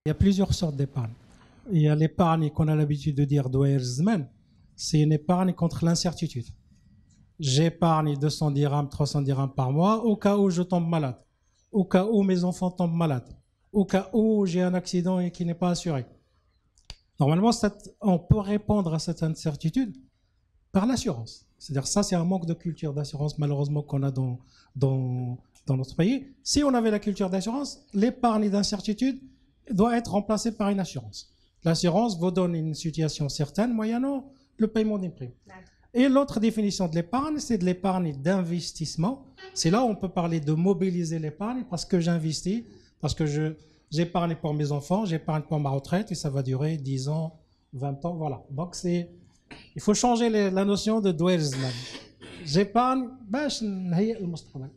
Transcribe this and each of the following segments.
Il y a plusieurs sortes d'épargne. Il y a l'épargne qu'on a l'habitude de dire Douair Zman, c'est une épargne contre l'incertitude. J'épargne 200 dirhams, 300 dirhams par mois au cas où je tombe malade, au cas où mes enfants tombent malades, au cas où j'ai un accident et qui n'est pas assuré. Normalement, on peut répondre à cette incertitude par l'assurance. C'est-à-dire ça, c'est un manque de culture d'assurance malheureusement qu'on a dans notre pays. Si on avait la culture d'assurance, l'épargne d'incertitude doit être remplacée par une assurance. L'assurance vous donne une situation certaine moyennant le paiement d'une prime. Et l'autre définition de l'épargne, c'est de l'épargne d'investissement. C'est là où on peut parler de mobiliser l'épargne parce que j'investis, parce que j'épargne pour mes enfants, j'épargne pour ma retraite et ça va durer 10 ans, 20 ans, voilà. Donc il faut changer la notion de douer zman. J'épargne, باش نهيئ المستقبل.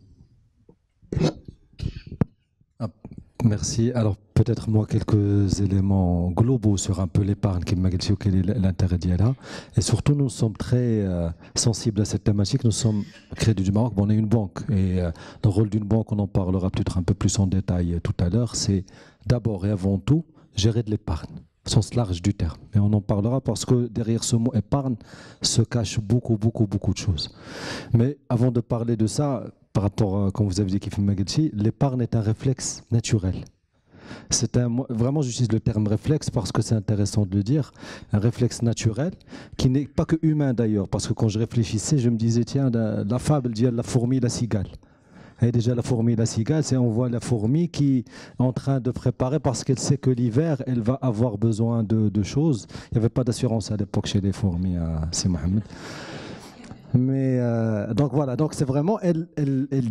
Merci. Alors peut-être moi quelques éléments globaux sur un peu l'épargne qui m'a dit quel est l'intérêt d'y aller. Et surtout nous sommes très sensibles à cette thématique. Nous sommes Crédit du Maroc, on est une banque et le rôle d'une banque, on en parlera peut-être un peu plus en détail tout à l'heure, c'est d'abord et avant tout gérer de l'épargne, au sens large du terme. Et on en parlera parce que derrière ce mot épargne se cache beaucoup de choses. Mais avant de parler de ça, par rapport à, comme vous avez dit, Kifim Magelsi, l'épargne est un réflexe naturel. Vraiment, j'utilise le terme réflexe parce que c'est intéressant de le dire, un réflexe naturel qui n'est pas que humain d'ailleurs, parce que quand je réfléchissais, je me disais, tiens, la fable dit la fourmi et la cigale. Et déjà, la fourmi et la cigale, c'est on voit la fourmi qui est en train de préparer parce qu'elle sait que l'hiver, elle va avoir besoin de choses. Il n'y avait pas d'assurance à l'époque chez les fourmis, c'est Mohamed. Mais donc voilà, donc c'est vraiment, elle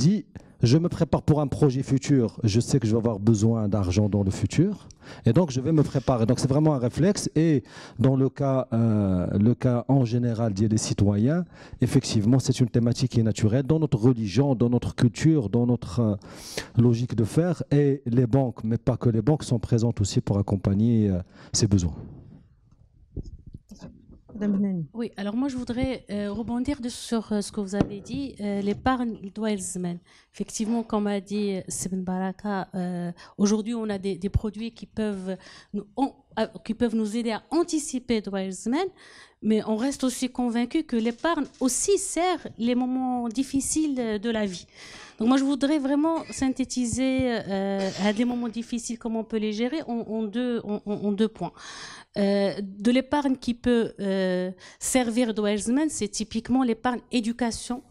dit, je me prépare pour un projet futur, je sais que je vais avoir besoin d'argent dans le futur, et donc je vais me préparer. Donc c'est vraiment un réflexe, et dans le cas en général des citoyens, effectivement c'est une thématique qui est naturelle dans notre religion, dans notre culture, dans notre logique de faire, et les banques, mais pas que les banques, sont présentes aussi pour accompagner ces besoins. Oui, alors moi je voudrais rebondir sur ce que vous avez dit, l'épargne doit être zmen. Effectivement, comme a dit Sibn Baraka, aujourd'hui on a des produits qui peuvent nous aider à anticiper doit être zmen, mais on reste aussi convaincu que l'épargne aussi sert les moments difficiles de la vie. Donc moi je voudrais vraiment synthétiser à des moments difficiles, comment on peut les gérer en deux points. De l'épargne qui peut servir d'Oerzman, c'est typiquement l'épargne éducation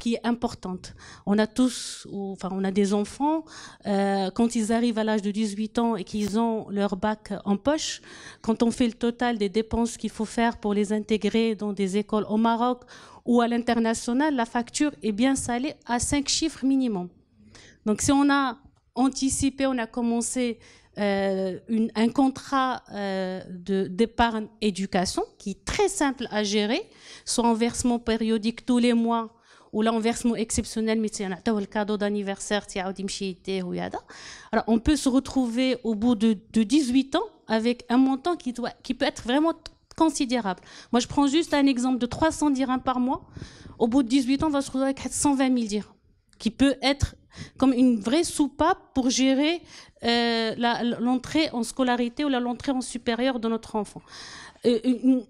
qui est importante. On a tous, on a des enfants, quand ils arrivent à l'âge de 18 ans et qu'ils ont leur bac en poche, quand on fait le total des dépenses qu'il faut faire pour les intégrer dans des écoles au Maroc ou à l'international, la facture est bien salée à 5 chiffres minimum. Donc si on a anticipé, on a commencé un contrat d'épargne éducation qui est très simple à gérer, soit en versement périodique tous les mois ou là en versement exceptionnel, mais c'est le cadeau d'anniversaire, alors on peut se retrouver au bout de 18 ans avec un montant qui peut être vraiment considérable. Moi je prends juste un exemple de 300 dirhams par mois. Au bout de 18 ans, on va se retrouver avec 120 000 dirhams, qui peut être comme une vraie soupape pour gérer l'entrée en scolarité ou l'entrée en supérieur de notre enfant.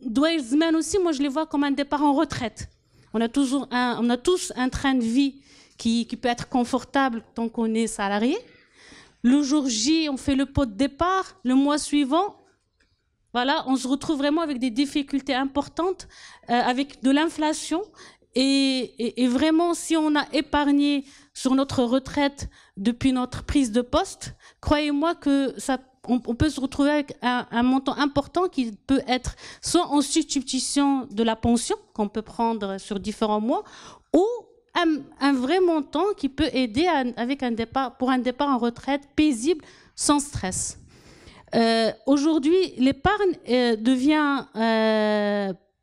Douair Zman aussi, moi je les vois comme un départ en retraite. On a tous un train de vie qui peut être confortable tant qu'on est salarié. Le jour J, on fait le pot de départ. Le mois suivant, voilà, on se retrouve vraiment avec des difficultés importantes, avec de l'inflation. Et vraiment, si on a épargné sur notre retraite depuis notre prise de poste, croyez-moi que on peut se retrouver avec un montant important qui peut être soit en substitution de la pension qu'on peut prendre sur différents mois, ou un vrai montant qui peut aider pour un départ en retraite paisible, sans stress. Aujourd'hui, l'épargne devient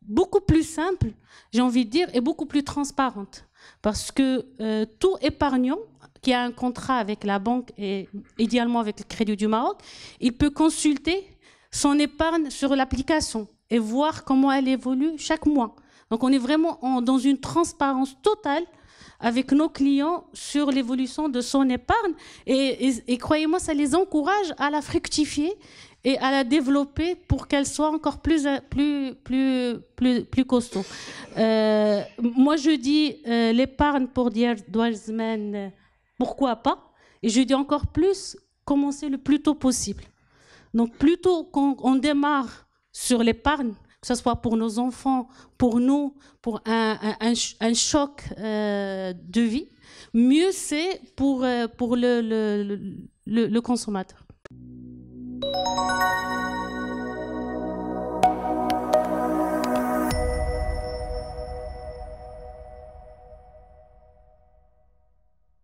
beaucoup plus simple, j'ai envie de dire, et beaucoup plus transparente. Parce que tout épargnant qui a un contrat avec la banque et idéalement avec le Crédit du Maroc, il peut consulter son épargne sur l'application et voir comment elle évolue chaque mois. Donc on est vraiment dans une transparence totale avec nos clients sur l'évolution de son épargne. Et croyez-moi, ça les encourage à la fructifier et à la développer pour qu'elle soit encore plus costaud. Moi, je dis l'épargne pour dire Douarzmen, pourquoi pas? Et je dis encore plus, commencer le plus tôt possible. Donc, plus tôt qu'on démarre sur l'épargne, que ce soit pour nos enfants, pour nous, pour un choc de vie, mieux c'est pour le consommateur.